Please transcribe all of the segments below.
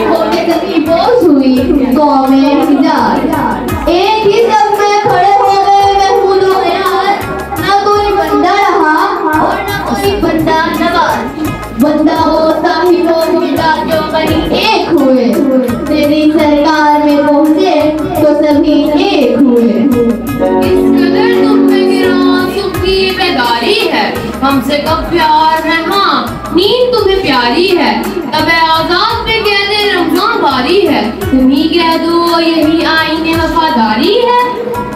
होके कभी बोझ हुई कौमें हिजाज। एक ही सब में खड़े हो गए महमूद व गियास, ना कोई बंदा रहा और ना कोई बंदा नवाज। बंदा वो साहिब वो मिला जो कहीं एक हुए, तेरी सरकार में पहुंचे तो सभी एक हुए। इस कदर तुम में गिरा सुखी बेदारी है, हमसे कब प्यार है हाँ नींद तुम्हें प्यारी है। तब आजाद पे कहते रमजान बारी है, तुम्ही कह दो यही आईने वफादारी है।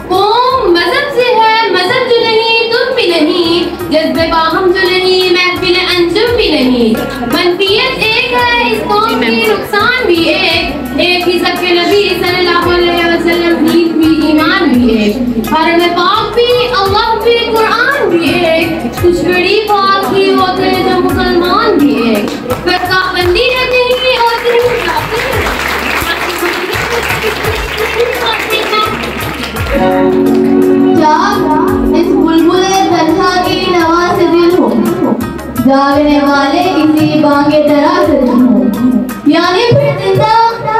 कौम मजहब से है मजहब जो नहीं तुम भी नहीं, जज्बे बाहम जो नहीं महफिल अंजुम भी नहीं। मनफियत एक है इस कौम की नुकसान भी एक ही सबके नबी सल्लल्लाहु अलैहि वसल्लम भी ईमान भी एक, हरम पाक भी अल्लाह भी कुरान भी एक। कुछ बड़ी बात ही होते जो मुसलमान भी एक, फरका बंदी रहते ही होते इस बुलबुले तन्हा की नवा से दिल हो, जागने वाले किसी बांगे दरा से दिल हो। यानी फिर जिंदा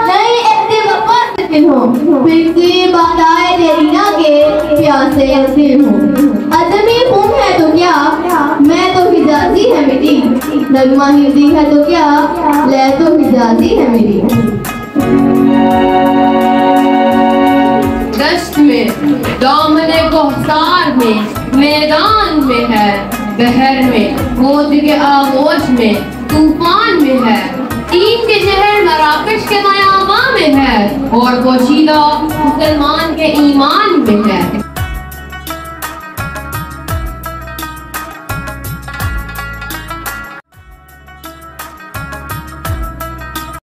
नई ऐसे वफा से दिल हो, फिर से बात आए देरीना के प्यासे दिल हो। अदमी खून है तो क्या मैं तो हिजाजी है मेरी, नगमा हिंदी है तो क्या ले तो हिजाजी है मेरी। दश्त में दामने कोहसार में मैदान में है, बहर में मौत के आगोश में तूफान में है। चीन के शहर मराकश के मयामा में है और पोशीदा मुसलमान के ईमान में है।